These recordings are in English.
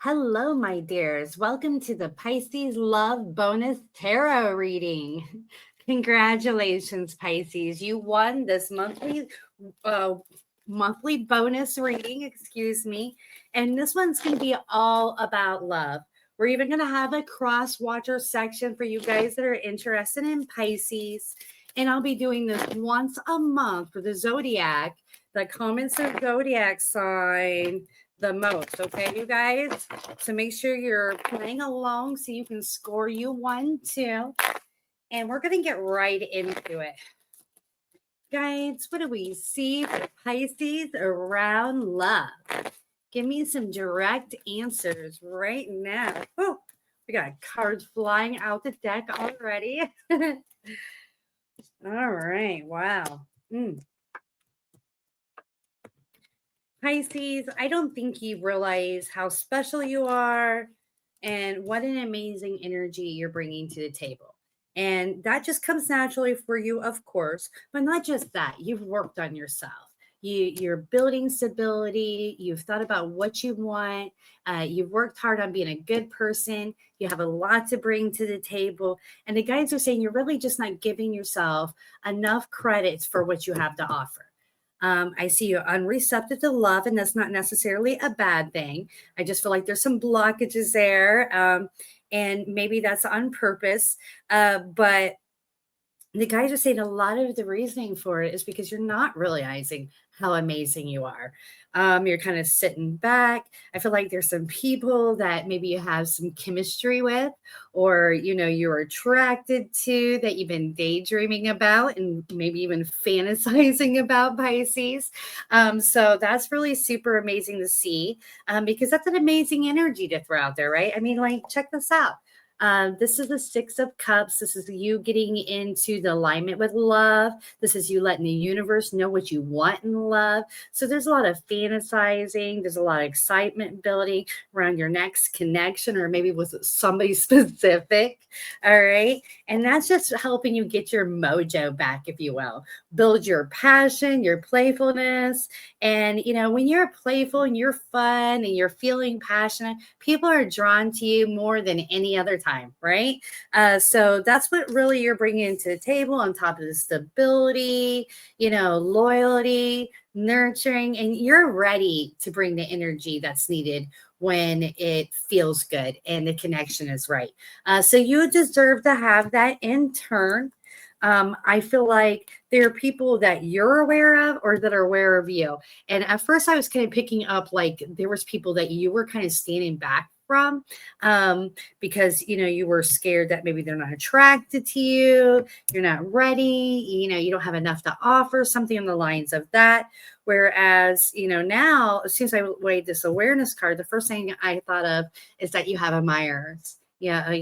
Hello, my dears. Welcome to the Pisces Love Bonus Tarot reading. Congratulations, Pisces. You won this uh, monthly bonus reading, excuse me. And this one's going to be all about love. We're even going to have a Crosswatcher section for you guys that are interested in Pisces. And I'll be doing this once a month for the Zodiac that comments the Zodiac sign the most. Okay, you guys? So make sure you're playing along so you can score you one, too. And we're going to get right into it. Guys, what do we see for Pisces around love? Give me some direct answers right now. Oh, we got cards flying out the deck already. All right. Wow. Pisces, I don't think you realize how special you are and what an amazing energy you're bringing to the table. And that just comes naturally for you, of course, but not just that. You've worked on yourself. You're building stability. You've thought about what you want. You've worked hard on being a good person. You have a lot to bring to the table. And the guides are saying you're really just not giving yourself enough credits for what you have to offer. I see you're unreceptive to love, and that's not necessarily a bad thing. I just feel like there's some blockages there, and maybe that's on purpose. But the guys are saying a lot of the reasoning for it is because you're not realizing how amazing you are. You're kind of sitting back. I feel like there's some people that maybe you have some chemistry with, or you're attracted to, that you've been daydreaming about and maybe even fantasizing about, Pisces. So that's really super amazing to see, because that's an amazing energy to throw out there, right? I mean, like, check this out. This is the Six of Cups. This is you getting into the alignment with love. This is you letting the universe know what you want in love. So there's a lot of fantasizing. There's a lot of excitement building around your next connection, or maybe with somebody specific. All right. And that's just helping you get your mojo back, if you will. Build your passion, your playfulness. And, when you're playful and you're fun and you're feeling passionate, people are drawn to you more than any other time, right? So that's what really you're bringing to the table, on top of the stability, loyalty, nurturing, and you're ready to bring the energy that's needed when it feels good and the connection is right. So you deserve to have that in turn. I feel like there are people that you're aware of or that are aware of you. And at first I was kind of picking up, like, there was people that you were kind of standing back from, because, you were scared that maybe they're not attracted to you. You're not ready. You don't have enough to offer, something on the lines of that. Whereas, now, as soon as I weighed this awareness card, the first thing I thought of is that you have admirers. Yeah,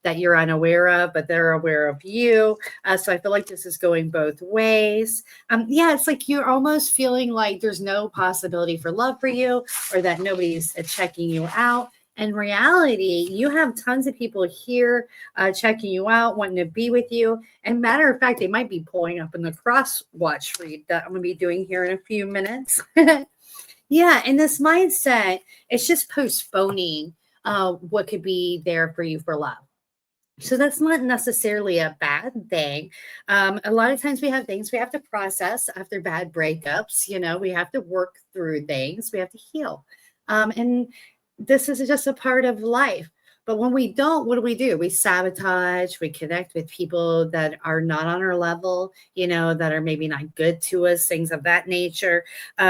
that you're unaware of, but they're aware of you. So I feel like this is going both ways. Yeah, it's like you're almost feeling like there's no possibility for love for you, or that nobody's checking you out. In reality, you have tons of people here checking you out, wanting to be with you. And matter of fact, they might be pulling up in the cross watch read that I'm going to be doing here in a few minutes. Yeah, and this mindset, it's just postponing what could be there for you for love. So that's not necessarily a bad thing. A lot of times we have things we have to process after bad breakups. We have to work through things. We have to heal. And this is just a part of life. But when we don't, what do? We sabotage, we connect with people that are not on our level, that are maybe not good to us, things of that nature.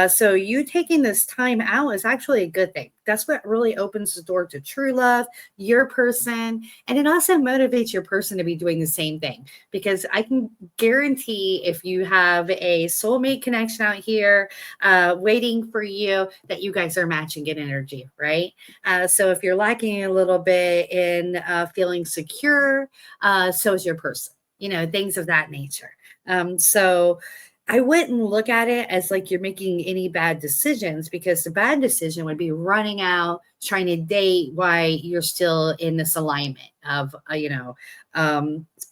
So you taking this time out is actually a good thing. That's what really opens the door to true love, your person. And it also motivates your person to be doing the same thing. Because I can guarantee, if you have a soulmate connection out here waiting for you, that you guys are matching in energy, right? So if you're lacking a little bit in feeling secure, so is your person, things of that nature. So I wouldn't look at it as like you're making any bad decisions, because the bad decision would be running out, trying to date while you're still in this alignment of,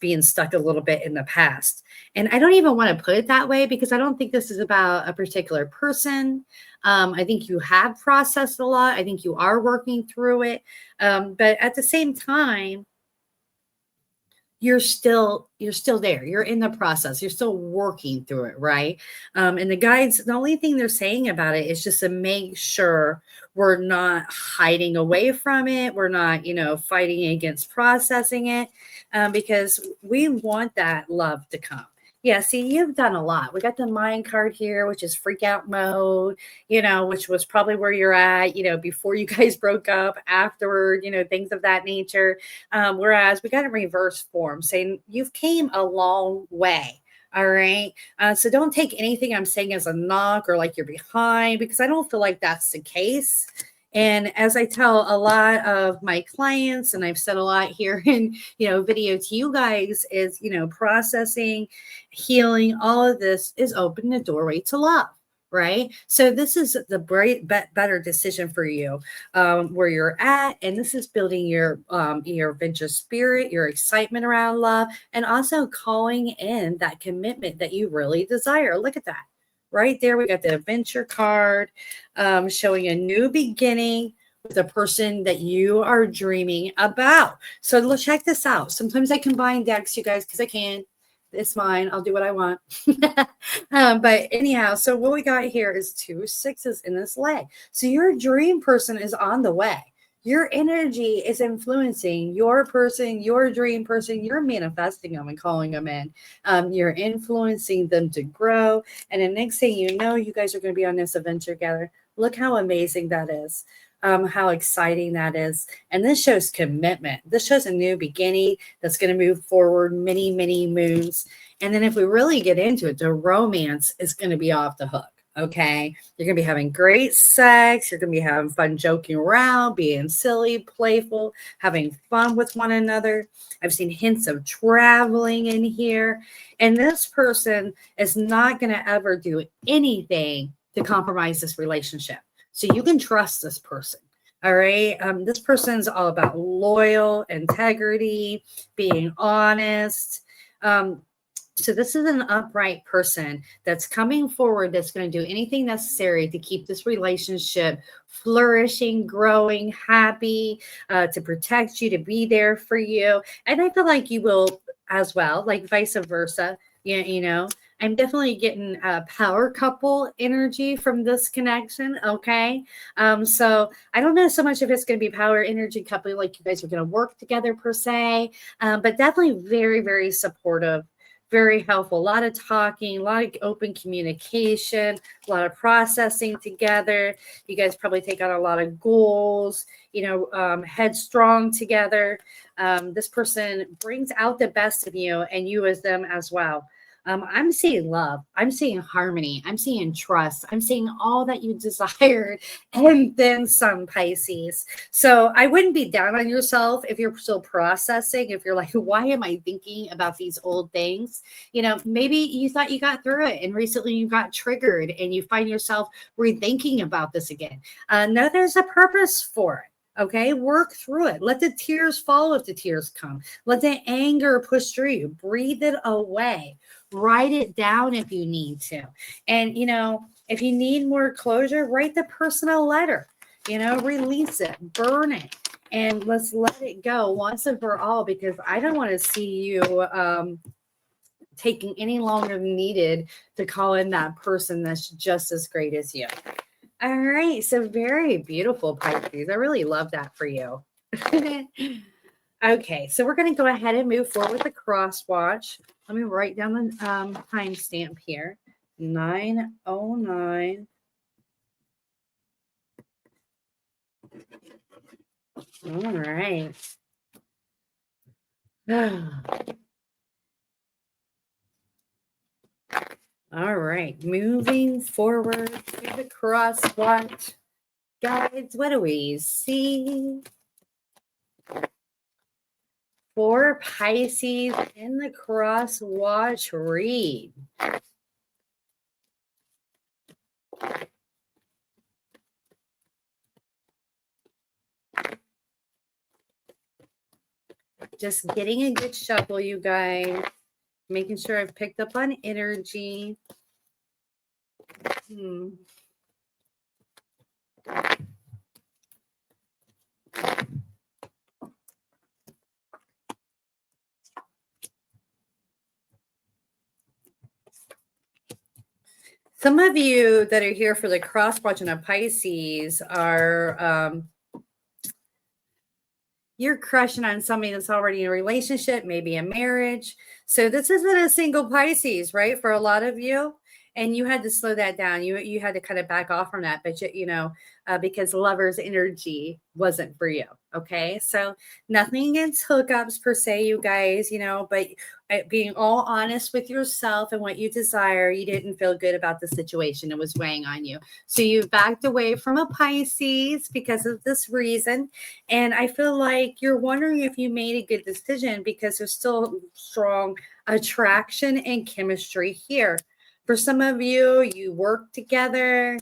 being stuck a little bit in the past. And I don't even want to put it that way, because I don't think this is about a particular person. I think you have processed a lot. I think you are working through it. But at the same time, you're still there. You're in the process. You're still working through it, right? And the guides, the only thing they're saying about it is just to make sure we're not hiding away from it. We're not, fighting against processing it, because we want that love to come. Yeah, see, you've done a lot. We got the mind card here, which is freak out mode, which was probably where you're at, before you guys broke up, afterward, things of that nature. Whereas we got a reverse form saying you've came a long way. All right. So don't take anything I'm saying as a knock or like you're behind, because I don't feel like that's the case. And as I tell a lot of my clients, and I've said a lot here in, video to you guys, is, processing, healing, all of this is opening the doorway to love. Right. So this is the better decision for you, where you're at. And this is building your adventure spirit, your excitement around love, and also calling in that commitment that you really desire. Look at that. Right there, we got the adventure card, showing a new beginning with a person that you are dreaming about. So let's check this out. Sometimes I combine decks, you guys, because I can. It's mine. I'll do what I want. But anyhow, so what we got here is 2 sixes in this leg. So your dream person is on the way. Your energy is influencing your person, your dream person. You're manifesting them and calling them in. You're influencing them to grow. And the next thing you know, you guys are going to be on this adventure together. Look how amazing that is. How exciting that is. And this shows commitment. This shows a new beginning that's going to move forward many, many moons. And then if we really get into it, the romance is going to be off the hook. Okay. You're going to be having great sex. You're going to be having fun joking around, being silly, playful, having fun with one another. I've seen hints of traveling in here. And this person is not going to ever do anything to compromise this relationship. So you can trust this person. All right. This person's all about loyal, integrity, being honest. So this is an upright person that's coming forward, that's going to do anything necessary to keep this relationship flourishing, growing, happy, to protect you, to be there for you. And I feel like you will as well, like vice versa. I'm definitely getting a power couple energy from this connection. Okay. So I don't know so much if it's going to be power energy couple, like you guys are going to work together per se, but definitely very, very supportive. Very helpful. A lot of talking, a lot of open communication, a lot of processing together. You guys probably take on a lot of goals, headstrong together. This person brings out the best of you and you as them as well. I'm seeing love. I'm seeing harmony. I'm seeing trust. I'm seeing all that you desired and then some, Pisces. So I wouldn't be down on yourself if you're still processing, if you're like, why am I thinking about these old things? Maybe you thought you got through it and recently you got triggered and you find yourself rethinking about this again. No, there's a purpose for it. Okay, work through it. Let the tears fall if the tears come. Let the anger push through you. Breathe it away. Write it down if you need to. And, if you need more closure, write the person a letter, release it, burn it, and let's let it go once and for all, because I don't want to see you taking any longer than needed to call in that person that's just as great as you. All right. So very beautiful, Pisces. I really love that for you. Okay. So we're going to go ahead and move forward with the Crosswatch. Let me write down the timestamp here. 9:09. All right. All right. Moving forward to the Crosswatch. Guides, what do we see for Pisces in the Crosswatch read? Just getting a good shuffle, you guys. Making sure I've picked up on energy. Some of you that are here for the cross watching of Pisces are you're crushing on somebody that's already in a relationship, maybe a marriage. So this isn't a single Pisces, right? For a lot of you. And you had to slow that down. You had to kind of back off from that, but because lover's energy wasn't for you. Okay. So nothing against hookups per se, you guys, but being all honest with yourself and what you desire, you didn't feel good about the situation. It was weighing on you. So you backed away from a Pisces because of this reason. And I feel like you're wondering if you made a good decision because there's still strong attraction and chemistry here. For some of you, you work together.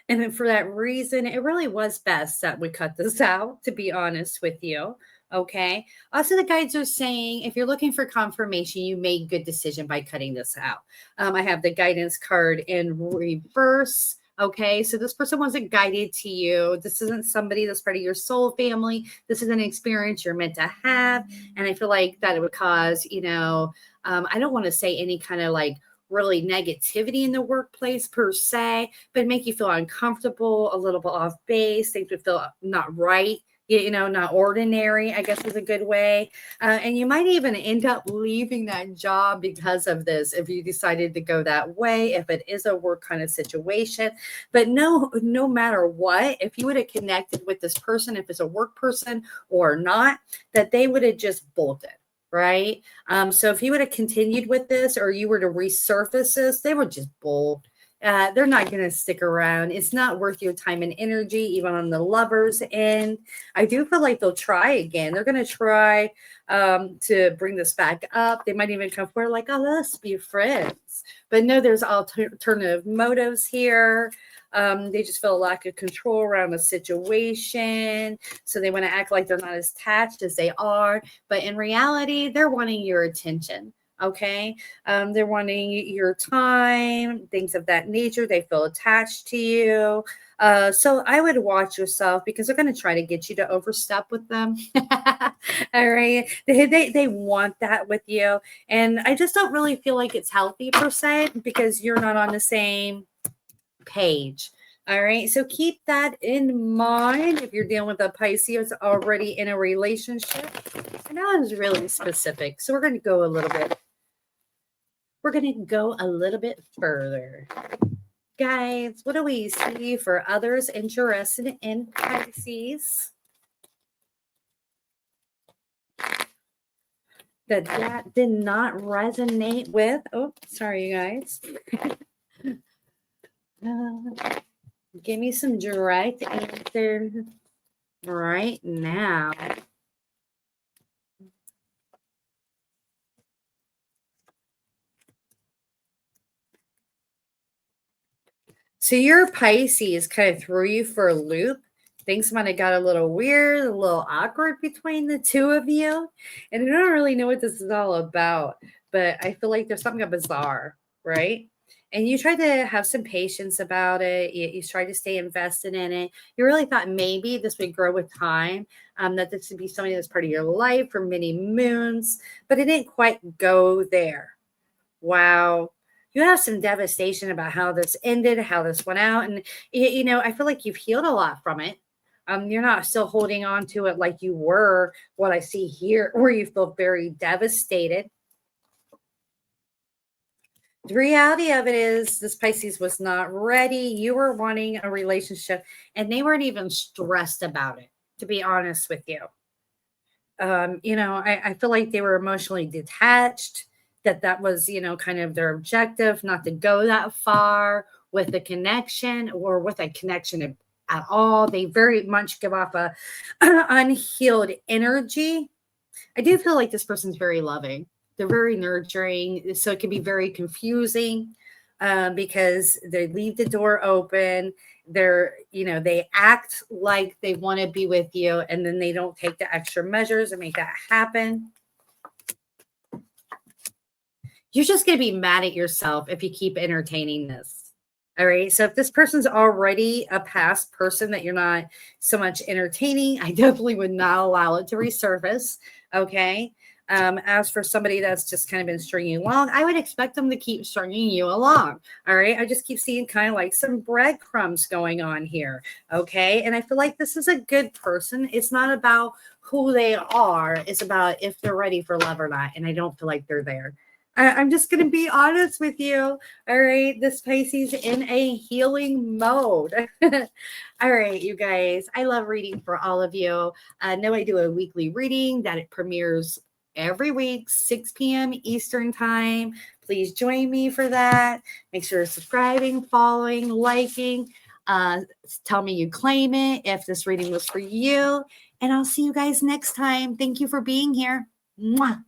And then for that reason, it really was best that we cut this out, to be honest with you. Okay. Also, the guides are saying if you're looking for confirmation, you made a good decision by cutting this out. I have the guidance card in reverse. Okay, so this person wasn't guided to you. This isn't somebody that's part of your soul family. This is an experience you're meant to have. And I feel like that it would cause, I don't want to say any kind of like really negativity in the workplace per se, but make you feel uncomfortable, a little bit off base, things would feel not right. Not ordinary, I guess is a good way. And you might even end up leaving that job because of this if you decided to go that way, if it is a work kind of situation. But no matter what, if you would have connected with this person, if it's a work person or not, that they would have just bolted. Right. So if you would have continued with this or you were to resurface this, they would just bolt. They're not going to stick around. It's not worth your time and energy, even on the lover's end. I do feel like they'll try again. They're going to try to bring this back up. They might even come forward like, oh, let's be friends. But no, there's alternative motives here. They just feel a lack of control around the situation. So they want to act like they're not as attached as they are. But in reality, they're wanting your attention. Okay. They're wanting your time, things of that nature. They feel attached to you. So I would watch yourself because they're going to try to get you to overstep with them. All right. They want that with you. And I just don't really feel like it's healthy per se because you're not on the same page. All right. So keep that in mind if you're dealing with a Pisces already in a relationship. And that was really specific. So we're going to go a little bit. We're going to go a little bit further. Guys, what do we see for others interested in Pisces? That did not resonate with. Oh, sorry, you guys. Give me some direct answer right now. So your Pisces kind of threw you for a loop. Things might have got a little weird, a little awkward between the two of you. And I don't really know what this is all about, but I feel like there's something bizarre, right? And you tried to have some patience about it. You tried to stay invested in it. You really thought maybe this would grow with time, that this would be something that's part of your life for many moons, but it didn't quite go there. Wow. You have some devastation about how this ended, how this went out. And, I feel like you've healed a lot from it. You're not still holding on to it like you were, what I see here, where you feel very devastated. The reality of it is this Pisces was not ready. You were wanting a relationship and they weren't even stressed about it, to be honest with you. I feel like they were emotionally detached, that was, kind of their objective, not to go that far with the connection or with a connection at all. They very much give off a unhealed energy. I do feel like this person's very loving. They're very nurturing. So it can be very confusing because they leave the door open. They act like they want to be with you and then they don't take the extra measures and make that happen. You're just going to be mad at yourself if you keep entertaining this. All right. So if this person's already a past person that you're not so much entertaining, I definitely would not allow it to resurface. Okay. As for somebody that's just kind of been stringing you along, I would expect them to keep stringing you along. All right. I just keep seeing kind of like some breadcrumbs going on here. Okay. And I feel like this is a good person. It's not about who they are, it's about if they're ready for love or not. And I don't feel like they're there. I'm just going to be honest with you. All right. This Pisces in a healing mode. All right, you guys. I love reading for all of you. I know I do a weekly reading that it premieres every week, 6 p.m. Eastern time. Please join me for that. Make sure you're subscribing, following, liking. Tell me you claim it if this reading was for you. And I'll see you guys next time. Thank you for being here. Mwah.